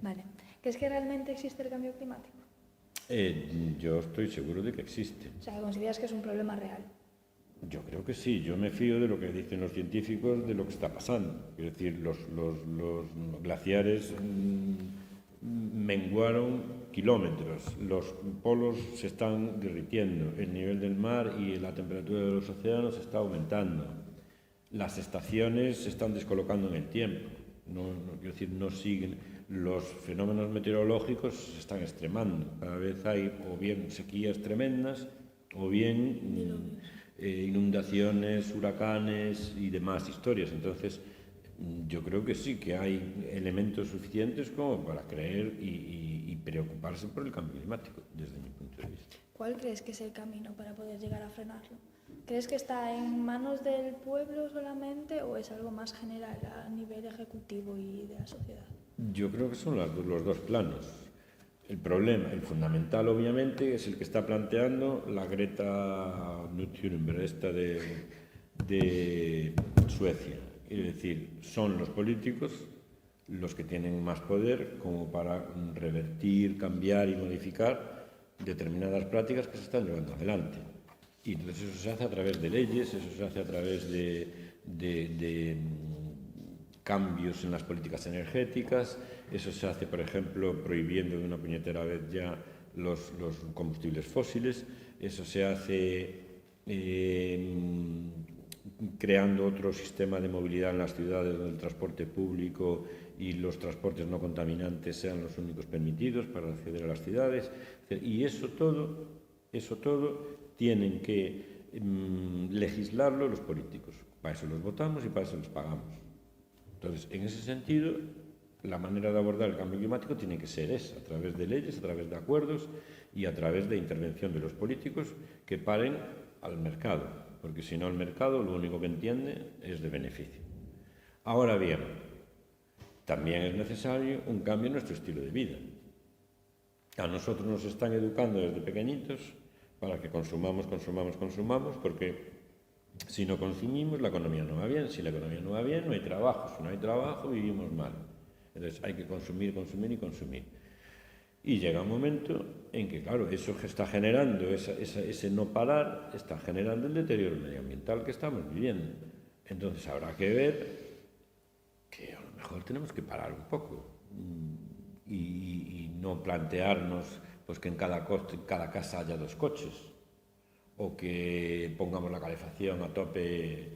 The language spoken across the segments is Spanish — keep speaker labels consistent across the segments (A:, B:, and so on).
A: Vale. ¿Crees que realmente existe el cambio climático?
B: Yo estoy seguro de que existe.
A: O sea, ¿consideras que es un problema real?
B: Yo creo que sí, yo me fío de lo que dicen los científicos, de lo que está pasando. Es decir, los glaciares menguaron kilómetros, los polos se están derritiendo, el nivel del mar y la temperatura de los océanos está aumentando, las estaciones se están descolocando en el tiempo, quiero decir, no siguen, los fenómenos meteorológicos se están extremando, cada vez hay o bien sequías tremendas o bien inundaciones, huracanes y demás historias. Entonces, yo creo que sí, que hay elementos suficientes como para creer y preocuparse por el cambio climático, desde mi punto de vista.
A: ¿Cuál crees que es el camino para poder llegar a frenarlo? ¿Crees que está en manos del pueblo solamente o es algo más general a nivel ejecutivo y de la sociedad?
B: Yo creo que son los dos planos. El problema, el fundamental obviamente, es el que está planteando la Greta Thunberg, esta de Suecia. Es decir, son los políticos los que tienen más poder como para revertir, cambiar y modificar determinadas prácticas que se están llevando adelante. Y entonces eso se hace a través de leyes, eso se hace a través de cambios en las políticas energéticas, eso se hace, por ejemplo, prohibiendo de una puñetera vez ya los combustibles fósiles, eso se hace creando otro sistema de movilidad en las ciudades donde el transporte público y los transportes no contaminantes sean los únicos permitidos para acceder a las ciudades. Y eso todo tienen que legislarlo los políticos. Para eso los votamos y para eso los pagamos. Entonces, en ese sentido, la manera de abordar el cambio climático tiene que ser esa, a través de leyes, a través de acuerdos y a través de intervención de los políticos que paren al mercado, porque si no el mercado lo único que entiende es de beneficio. Ahora bien, también es necesario un cambio en nuestro estilo de vida. A nosotros nos están educando desde pequeñitos para que consumamos, porque si no consumimos, la economía no va bien. Si la economía no va bien, no hay trabajo. Si no hay trabajo, vivimos mal. Entonces hay que consumir. Y llega un momento en que, claro, eso que está generando, ese no parar, está generando el deterioro medioambiental que estamos viviendo. Entonces habrá que ver que a lo mejor tenemos que parar un poco y no plantearnos pues, que en cada casa haya 2 coches, o que pongamos la calefacción a tope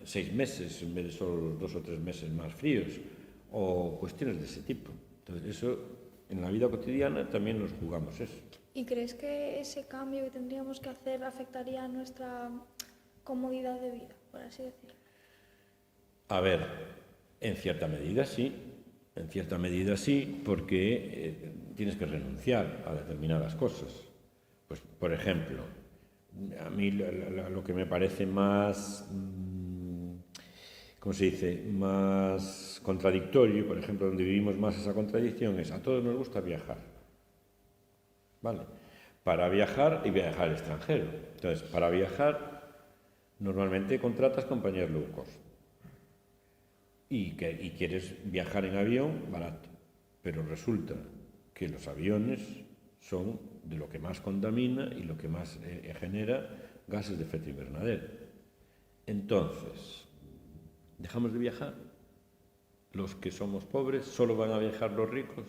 B: 6 meses en vez de solo los 2 o 3 meses más fríos, o cuestiones de ese tipo. Entonces, eso, en la vida cotidiana también nos jugamos eso.
A: ¿Y crees que ese cambio que tendríamos que hacer afectaría a nuestra comodidad de vida, por así decirlo?
B: A ver, en cierta medida sí, porque tienes que renunciar a determinadas cosas. Pues, por ejemplo, a mí lo que me parece más, ¿cómo se dice?, más contradictorio, por ejemplo, donde vivimos más esa contradicción, es a todos nos gusta viajar, ¿vale? Para viajar y viajar al extranjero. Entonces, para viajar, normalmente contratas compañías low cost y quieres viajar en avión barato, pero resulta que los aviones son de lo que más contamina y lo que más genera gases de efecto invernadero. Entonces, ¿dejamos de viajar? Los que somos pobres, ¿solo van a viajar los ricos?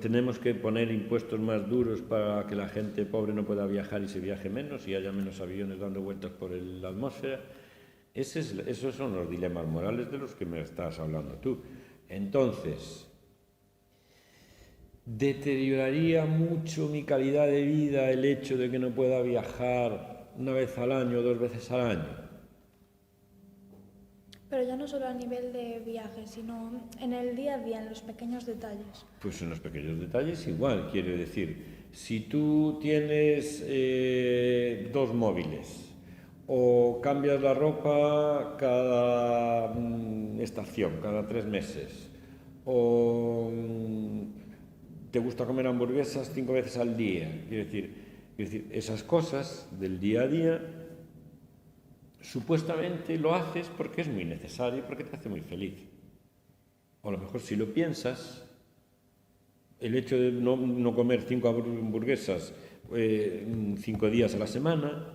B: ¿Tenemos que poner impuestos más duros para que la gente pobre no pueda viajar y se viaje menos y haya menos aviones dando vueltas por la atmósfera? Esos son los dilemas morales de los que me estás hablando tú. Entonces, ¿deterioraría mucho mi calidad de vida el hecho de que no pueda viajar una vez al año o 2 veces al año?
A: Pero ya no solo a nivel de viaje, sino en el día a día, en los pequeños detalles.
B: Pues en los pequeños detalles igual, quiero decir, si tú tienes 2 móviles o cambias la ropa cada estación, cada 3 meses, o te gusta comer hamburguesas 5 veces al día, quiero decir, esas cosas del día a día, supuestamente lo haces porque es muy necesario y porque te hace muy feliz. a lo mejor si lo piensas, el hecho de no comer 5 hamburguesas 5 días a la semana,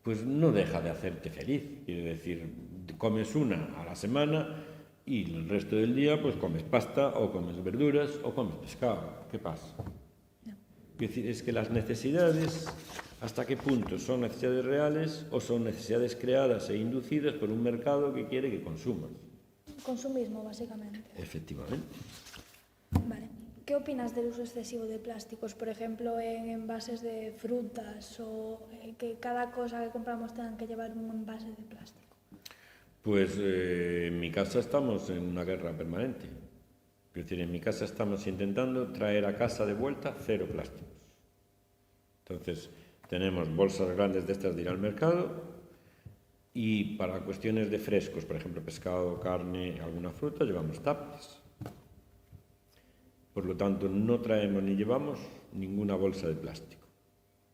B: pues no deja de hacerte feliz. Quiere decir, comes una a la semana y el resto del día pues comes pasta o comes verduras o comes pescado. ¿Qué pasa? Es decir, es que las necesidades, ¿hasta qué punto son necesidades reales o son necesidades creadas e inducidas por un mercado que quiere que consumas?
A: Consumismo, básicamente.
B: Efectivamente.
A: Vale. ¿Qué opinas del uso excesivo de plásticos, por ejemplo, en envases de frutas o que cada cosa que compramos tenga que llevar un envase de plástico?
B: Pues en mi casa estamos en una guerra permanente. Es decir, en mi casa estamos intentando traer a casa de vuelta 0 plásticos. Entonces, tenemos bolsas grandes de estas de ir al mercado y para cuestiones de frescos, por ejemplo, pescado, carne, alguna fruta, llevamos tuppers. Por lo tanto, no traemos ni llevamos ninguna bolsa de plástico.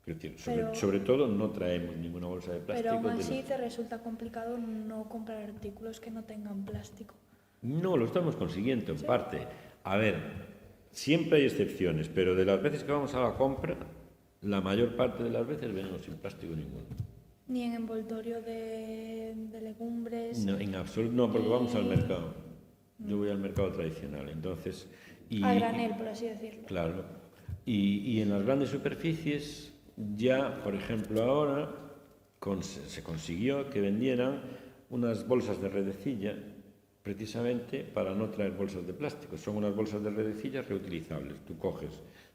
B: Es decir, sobre todo no traemos ninguna bolsa de plástico.
A: Pero aún así te resulta complicado no comprar artículos que no tengan plástico.
B: No, lo estamos consiguiendo en parte. A ver, siempre hay excepciones, pero de las veces que vamos a la compra, la mayor parte de las veces venimos sin plástico ninguno.
A: Ni en envoltorio de legumbres.
B: No, en absoluto, no, porque vamos al mercado. Yo voy al mercado tradicional, entonces...
A: A granel, por así decirlo.
B: Claro. Y en las grandes superficies, ya, por ejemplo, ahora se consiguió que vendieran unas bolsas de redecilla, precisamente para no traer bolsas de plástico. Son unas bolsas de redecillas reutilizables. Tú coges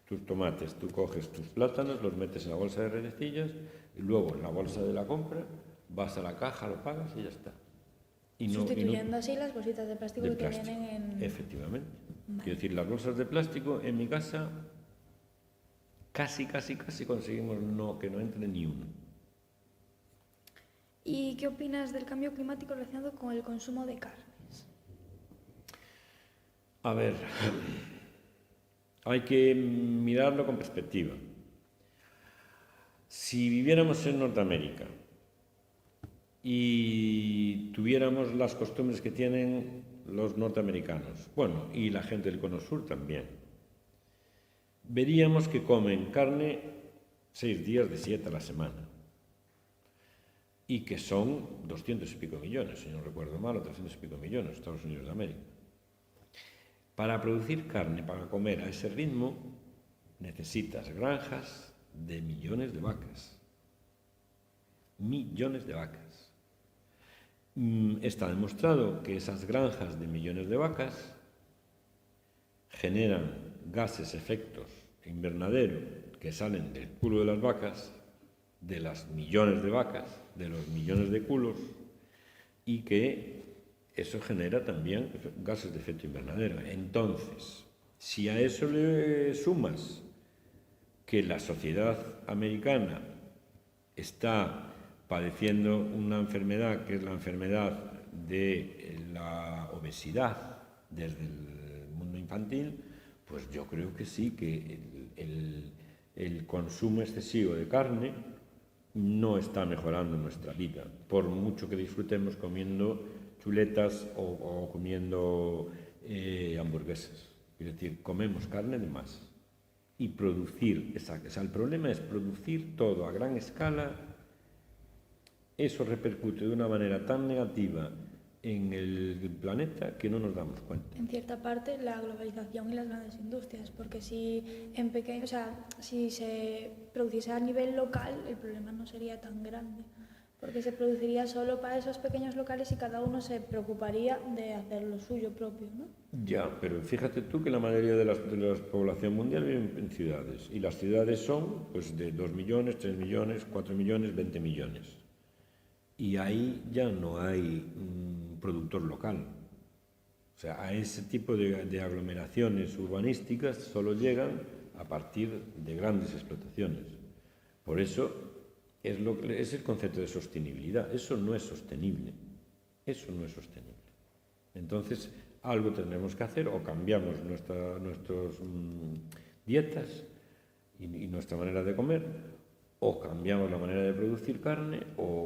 B: tus tomates, tú coges tus plátanos, los metes en la bolsa de redecillas y luego en la bolsa de la compra vas a la caja, lo pagas y ya está.
A: Sustituyendo así las bolsitas de plástico que vienen en...
B: Efectivamente.
A: Vale.
B: Quiero decir, las bolsas de plástico en mi casa casi conseguimos que no entre ni uno.
A: ¿Y qué opinas del cambio climático relacionado con el consumo de carnes?
B: A ver, hay que mirarlo con perspectiva. Si viviéramos en Norteamérica y tuviéramos las costumbres que tienen los norteamericanos, bueno, y la gente del Cono Sur también, veríamos que comen carne 6 días de 7 a la semana y que son 200 y pico millones, si no recuerdo mal, o 300 y pico millones, Estados Unidos de América. Para producir carne, para comer a ese ritmo, necesitas granjas de millones de vacas. Millones de vacas. Está demostrado que esas granjas de millones de vacas generan gases, efectos invernadero que salen del culo de las vacas, de las millones de vacas, de los millones de culos, y que eso genera también gases de efecto invernadero. Entonces, si a eso le sumas que la sociedad americana está padeciendo una enfermedad que es la enfermedad de la obesidad desde el mundo infantil, pues yo creo que sí, que el consumo excesivo de carne no está mejorando nuestra vida, por mucho que disfrutemos comiendo chuletas o comiendo hamburguesas. Es decir, comemos carne de más. Y producir, el problema es producir todo a gran escala. Eso repercute de una manera tan negativa en el planeta que no nos damos cuenta.
A: En cierta parte, la globalización y las grandes industrias, porque si si se produciese a nivel local, el problema no sería tan grande, porque se produciría solo para esos pequeños locales y cada uno se preocuparía de hacer lo suyo propio, ¿no?
B: Ya, pero fíjate tú que la mayoría de la población mundial vive en ciudades, y las ciudades son pues de 2 millones, 3 millones, 4 millones, 20 millones. Y ahí ya no hay un productor local. O sea, a ese tipo de aglomeraciones urbanísticas solo llegan a partir de grandes explotaciones. Por eso es el concepto de sostenibilidad. Eso no es sostenible. Eso no es sostenible. Entonces, algo tendremos que hacer, o cambiamos nuestras dietas y nuestra manera de comer, o cambiamos la manera de producir carne, o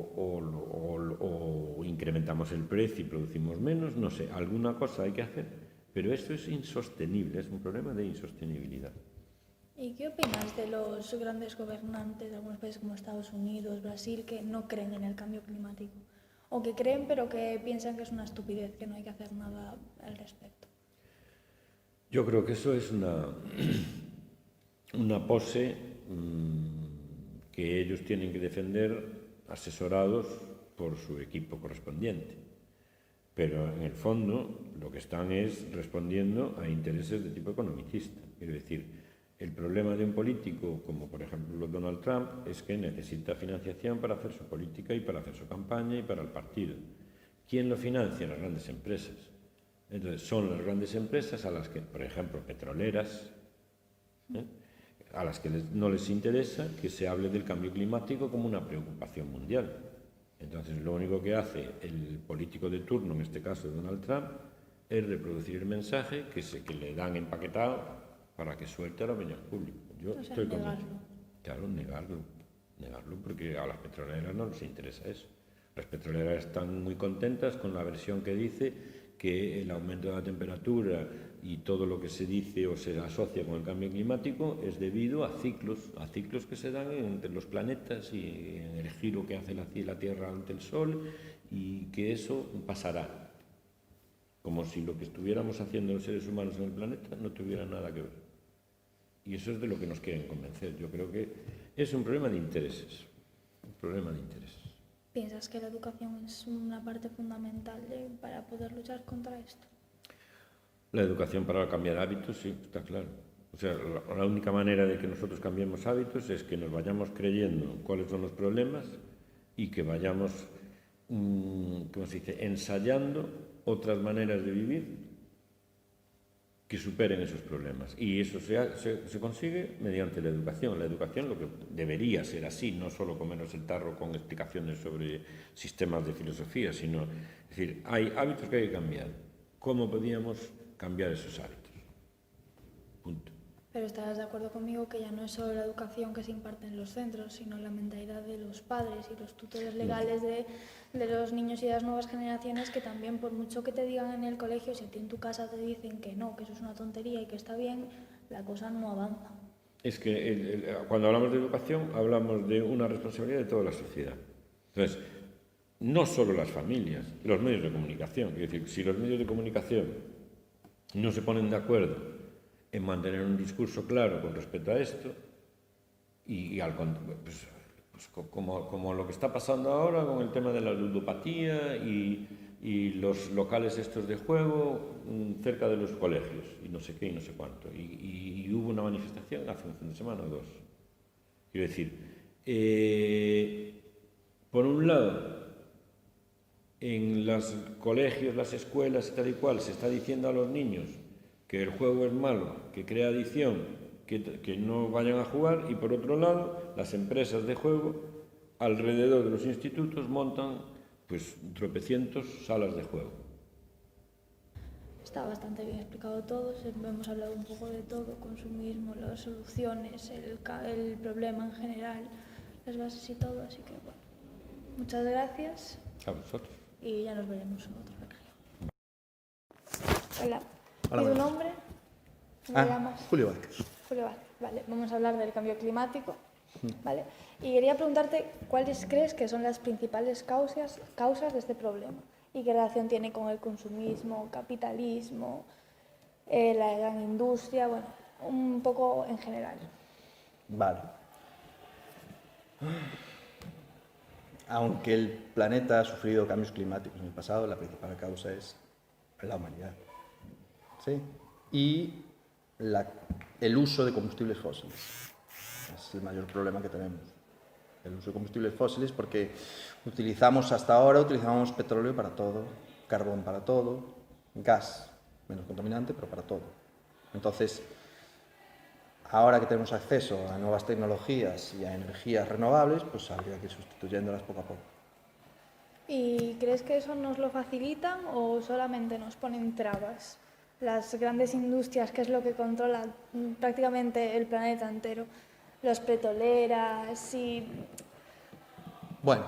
B: incrementamos el precio y producimos menos, no sé, alguna cosa hay que hacer, Pero esto es insostenible, es un problema de insostenibilidad.
A: ¿Y qué opinas de los grandes gobernantes de algunos países como Estados Unidos, Brasil, que no creen en el cambio climático? O que creen pero que piensan que es una estupidez, que no hay que hacer nada al respecto.
B: Yo creo que eso es una pose que ellos tienen que defender asesorados por su equipo correspondiente. Pero en el fondo lo que están es respondiendo a intereses de tipo economicista. Quiero decir, el problema de un político, como por ejemplo Donald Trump, es que necesita financiación para hacer su política y para hacer su campaña y para el partido. ¿Quién lo financia? Las grandes empresas. Entonces, son las grandes empresas a las que, por ejemplo, petroleras, a las que no les interesa que se hable del cambio climático como una preocupación mundial. Entonces, lo único que hace el político de turno, en este caso Donald Trump, es reproducir el mensaje que le dan empaquetado para que suelte a la opinión pública. Yo estoy convencido. Claro, negarlo, porque a las petroleras no les interesa eso. Las petroleras están muy contentas con la versión que dice que el aumento de la temperatura y todo lo que se dice o se asocia con el cambio climático es debido a ciclos que se dan entre los planetas y en el giro que hace la Tierra ante el Sol, y que eso pasará. Como si lo que estuviéramos haciendo los seres humanos en el planeta no tuviera nada que ver. Y eso es de lo que nos quieren convencer. Yo creo que es un problema de intereses.
A: ¿Piensas que la educación es una parte fundamental para poder luchar contra esto?
B: La educación para cambiar hábitos, sí, está claro. O sea, la única manera de que nosotros cambiemos hábitos es que nos vayamos creyendo cuáles son los problemas y que vayamos, ¿cómo se dice?, ensayando otras maneras de vivir que superen esos problemas. Y eso se consigue mediante la educación. La educación, lo que debería ser así, no solo comernos el tarro con explicaciones sobre sistemas de filosofía, sino, es decir, hay hábitos que hay que cambiar. ¿Cómo podíamos cambiar esos hábitos? Punto.
A: Pero estarás de acuerdo conmigo que ya no es solo la educación que se imparte en los centros, sino la mentalidad de los padres y los tutores legales de los niños y de las nuevas generaciones, que también, por mucho que te digan en el colegio, si a ti en tu casa te dicen que no, que eso es una tontería y que está bien, la cosa no avanza.
B: Es que cuando hablamos de educación hablamos de una responsabilidad de toda la sociedad. Entonces, no solo las familias, los medios de comunicación. Es decir, si los medios de comunicación no se ponen de acuerdo en mantener un discurso claro con respecto a esto, como lo que está pasando ahora con el tema de la ludopatía y los locales estos de juego cerca de los colegios, y no sé qué y no sé cuánto. Y hubo una manifestación hace un fin de semana o dos. Quiero decir, por un lado, en los colegios, las escuelas y tal y cual, se está diciendo a los niños que el juego es malo, que crea adicción, que no vayan a jugar, y por otro lado, las empresas de juego alrededor de los institutos montan pues tropecientos salas de juego.
A: Está bastante bien explicado todo, hemos hablado un poco de todo, consumismo, las soluciones, el problema en general, las bases y todo, así que bueno, muchas gracias.
B: A vosotros.
A: Y ya nos veremos en otro recreo. Hola.
C: Hola,
A: ¿Y tu nombre? ¿Cómo te llamas?
C: Julio Vázquez.
A: Julio Vázquez. Vale, vamos a hablar del cambio climático. Vale. Y quería preguntarte cuáles crees que son las principales causas de este problema y qué relación tiene con el consumismo, capitalismo, la gran industria, bueno, un poco en general.
C: Vale. Aunque el planeta ha sufrido cambios climáticos en el pasado, la principal causa es la humanidad. ¿Sí? Y el uso de combustibles fósiles. Es el mayor problema que tenemos. El uso de combustibles fósiles, porque hasta ahora utilizamos petróleo para todo, carbón para todo, gas, menos contaminante, pero para todo. Entonces, ahora que tenemos acceso a nuevas tecnologías y a energías renovables, pues habría que ir sustituyéndolas poco a poco.
A: ¿Y crees que eso nos lo facilitan o solamente nos ponen trabas? Las grandes industrias, que es lo que controla prácticamente el planeta entero, los petroleras y...
C: Bueno,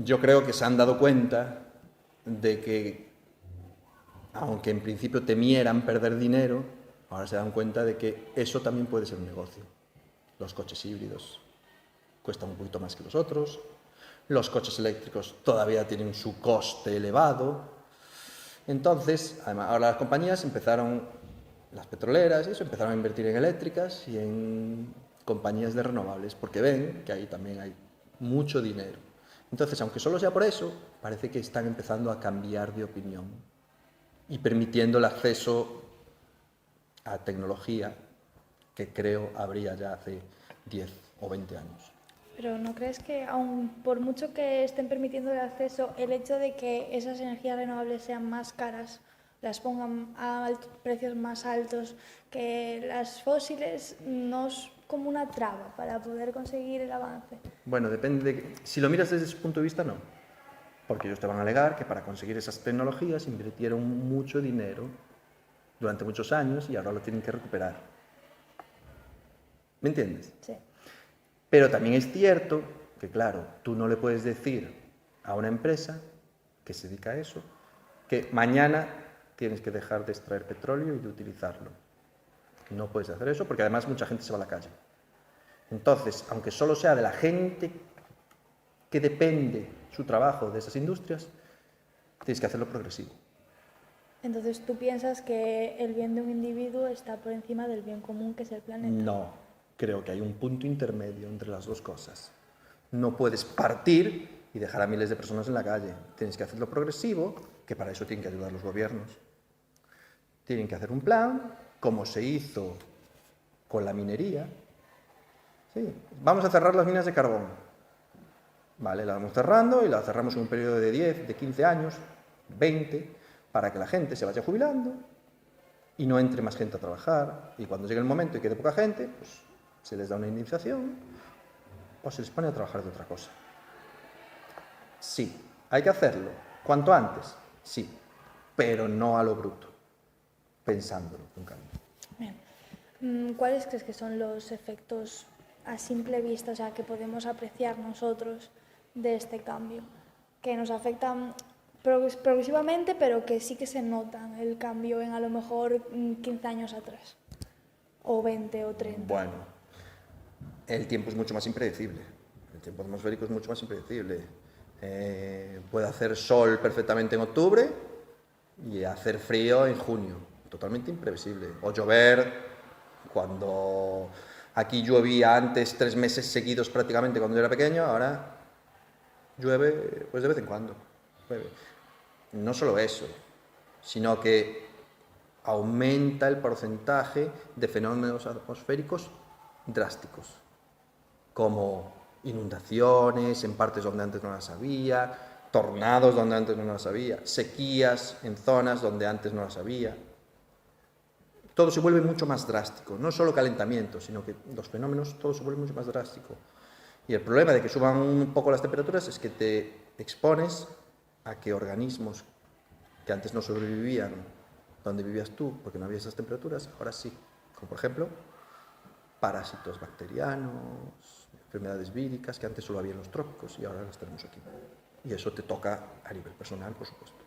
C: yo creo que se han dado cuenta de que aunque en principio temieran perder dinero, ahora se dan cuenta de que eso también puede ser un negocio. Los coches híbridos cuestan un poquito más que los otros, los coches eléctricos todavía tienen su coste elevado. Entonces, además, ahora las compañías empezaron, las petroleras y eso, empezaron a invertir en eléctricas y en compañías de renovables, porque ven que ahí también hay mucho dinero. Entonces, aunque solo sea por eso, parece que están empezando a cambiar de opinión y permitiendo el acceso a tecnología que creo habría ya hace 10 o 20 años.
A: Pero ¿no crees que, aun por mucho que estén permitiendo el acceso, el hecho de que esas energías renovables sean más caras, las pongan a precios más altos que las fósiles, no es como una traba para poder conseguir el avance?
C: Bueno, depende de... Si lo miras desde ese punto de vista, no. Porque ellos te van a alegar que para conseguir esas tecnologías invirtieron mucho dinero durante muchos años y ahora lo tienen que recuperar. ¿Me entiendes?
A: Sí.
C: Pero también es cierto que, claro, tú no le puedes decir a una empresa que se dedica a eso que mañana tienes que dejar de extraer petróleo y de utilizarlo. No puedes hacer eso porque además mucha gente se va a la calle. Entonces, aunque solo sea de la gente que depende su trabajo de esas industrias, tienes que hacerlo progresivo.
A: Entonces, ¿tú piensas que el bien de un individuo está por encima del bien común, que es el planeta?
C: No, creo que hay un punto intermedio entre las dos cosas. No puedes partir y dejar a miles de personas en la calle. Tienes que hacerlo progresivo, que para eso tienen que ayudar los gobiernos. Tienen que hacer un plan, como se hizo con la minería. Sí, vamos a cerrar las minas de carbón. Vale, la vamos cerrando y la cerramos en un periodo de 10, de 15 años, 20, para que la gente se vaya jubilando y no entre más gente a trabajar. Y cuando llegue el momento y quede poca gente, pues se les da una indemnización o se les pone a trabajar de otra cosa. Sí, hay que hacerlo. ¿Cuanto antes? Sí, pero no a lo bruto, pensándolo con calma.
A: Bien. ¿Cuáles crees que son los efectos a simple vista, o sea, que podemos apreciar nosotros de este cambio? Que nos afectan progresivamente, pero que sí que se notan el cambio en a lo mejor 15 años atrás, o 20 o 30.
C: Bueno, el tiempo es mucho más impredecible. El tiempo atmosférico es mucho más impredecible. Puede hacer sol perfectamente en octubre y hacer frío en junio. Totalmente imprevisible. O llover cuando aquí llovía antes 3 meses seguidos prácticamente cuando yo era pequeño, ahora llueve pues de vez en cuando. No solo eso, sino que aumenta el porcentaje de fenómenos atmosféricos drásticos, como inundaciones en partes donde antes no las había, tornados donde antes no las había, sequías en zonas donde antes no las había. Todo se vuelve mucho más drástico, no solo calentamiento, sino que los fenómenos, todo se vuelve mucho más drástico. Y el problema de que suban un poco las temperaturas es que te expones a que organismos que antes no sobrevivían donde vivías tú, porque no había esas temperaturas, ahora sí. Como por ejemplo, parásitos bacterianos, enfermedades víricas que antes solo había en los trópicos y ahora las tenemos aquí. Y eso te toca a nivel personal, por supuesto.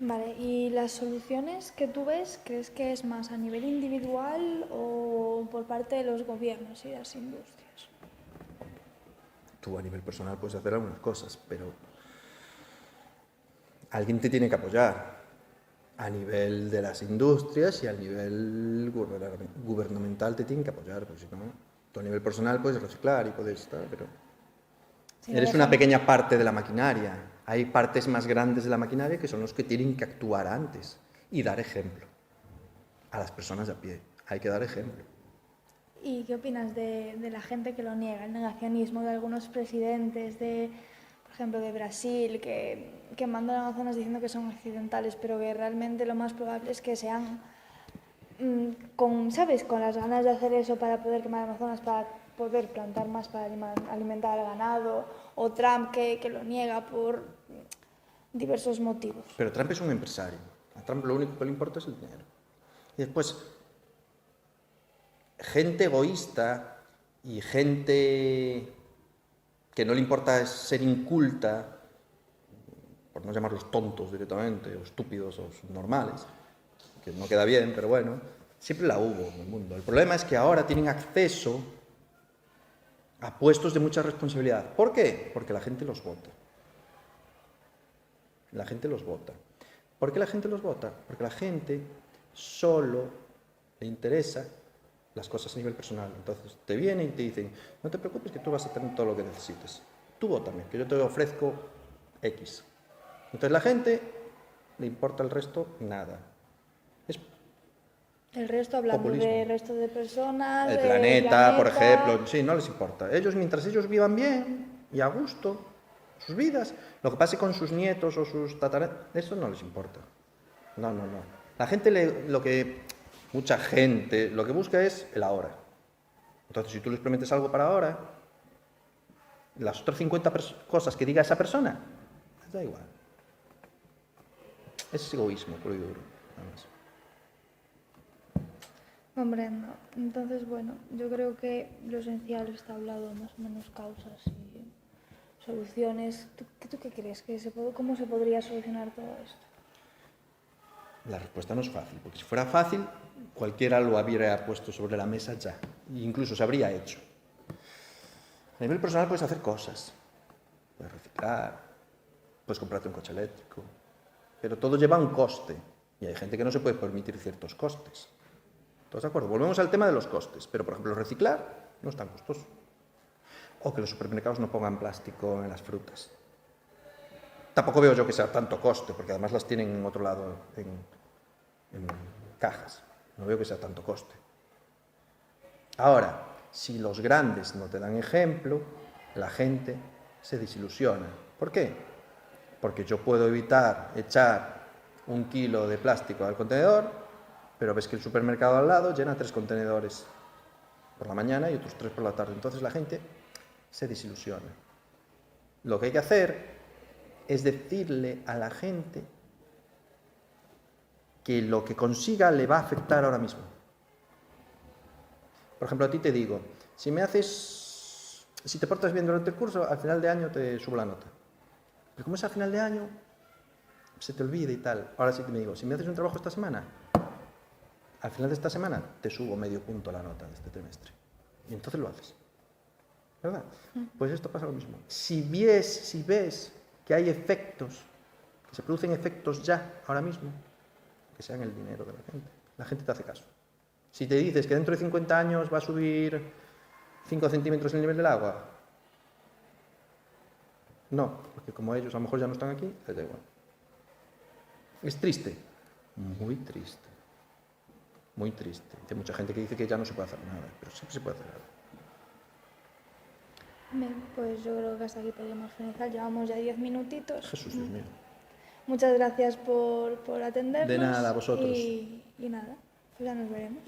A: Vale, ¿y las soluciones que tú ves, crees que es más a nivel individual o por parte de los gobiernos y de las industrias?
C: Tú a nivel personal puedes hacer algunas cosas, pero alguien te tiene que apoyar a nivel de las industrias y a nivel gubernamental te tienen que apoyar, porque si no, tú a nivel personal puedes reciclar y puedes estar, pero sí, eres una pequeña parte de la maquinaria. Hay partes más grandes de la maquinaria que son los que tienen que actuar antes y dar ejemplo a las personas de a pie. Hay que dar ejemplo.
A: ¿Y qué opinas de la gente que lo niega, el negacionismo de algunos presidentes, por ejemplo, de Brasil, que mandan a Amazonas diciendo que son accidentales, pero que realmente lo más probable es que sean, ¿sabes?, con las ganas de hacer eso para poder quemar Amazonas, para poder plantar más, para alimentar al ganado, o Trump que lo niega por diversos motivos?
C: Pero Trump es un empresario. A Trump lo único que le importa es el dinero. Y después, gente egoísta y gente que no le importa ser inculta, por no llamarlos tontos directamente, o estúpidos, o subnormales, que no queda bien, pero bueno, siempre la hubo en el mundo. El problema es que ahora tienen acceso a puestos de mucha responsabilidad. ¿Por qué? Porque la gente los vota. La gente los vota. ¿Por qué la gente los vota? Porque la gente solo le interesa las cosas a nivel personal. Entonces te vienen y te dicen, no te preocupes que tú vas a tener todo lo que necesites. Tú vótame, que yo te ofrezco X. Entonces la gente le importa el resto nada. Es
A: El resto, hablando
C: populismo.
A: del resto de personas,
C: El
A: del
C: planeta, por ejemplo, sí, no les importa. Ellos, mientras ellos vivan bien y a gusto sus vidas, lo que pase con sus nietos o sus tataranietos, eso no les importa. No. La gente, mucha gente, lo que busca es el ahora. Entonces, si tú les prometes algo para ahora, las otras 50 cosas que diga esa persona, les da igual. Es egoísmo, puro y duro, nada más.
A: Comprendo. Entonces, bueno, yo creo que lo esencial está hablado, más o menos causas y soluciones. ¿Tú qué crees? ¿Cómo se podría solucionar todo esto?
C: La respuesta no es fácil, porque si fuera fácil, cualquiera lo habría puesto sobre la mesa ya, e incluso se habría hecho. A nivel personal puedes hacer cosas, puedes reciclar, puedes comprarte un coche eléctrico, pero todo lleva un coste, y hay gente que no se puede permitir ciertos costes. ¿Todos de acuerdo? Volvemos al tema de los costes, pero por ejemplo reciclar no es tan costoso. O que los supermercados no pongan plástico en las frutas. Tampoco veo yo que sea tanto coste, porque además las tienen en otro lado, en cajas. No veo que sea tanto coste. Ahora, si los grandes no te dan ejemplo, la gente se desilusiona. ¿Por qué? Porque yo puedo evitar echar 1 kilo de plástico al contenedor, pero ves que el supermercado al lado llena 3 contenedores por la mañana y otros 3 por la tarde. Entonces la gente se desilusiona. Lo que hay que hacer es decirle a la gente que lo que consiga le va a afectar ahora mismo. Por ejemplo, a ti te digo, si te portas bien durante el curso, al final de año te subo la nota. Pero como es al final de año, se te olvida y tal. Ahora sí te digo, si me haces un trabajo esta semana, al final de esta semana te subo medio punto la nota de este trimestre. Y entonces lo haces. ¿Verdad? Pues esto pasa lo mismo. Si ves que hay efectos, que se producen efectos ya, ahora mismo, que sean el dinero de la gente te hace caso. Si te dices que dentro de 50 años va a subir 5 centímetros el nivel del agua, no, porque como ellos a lo mejor ya no están aquí, les da igual. ¿Es triste? Muy triste. Muy triste. Hay mucha gente que dice que ya no se puede hacer nada, pero siempre se puede hacer algo.
A: Bien, pues yo creo que hasta aquí podríamos finalizar. Llevamos ya 10 minutitos.
C: Jesús, Dios mío.
A: Muchas gracias por atendernos.
C: De nada, a vosotros.
A: Y nada, pues ya nos veremos.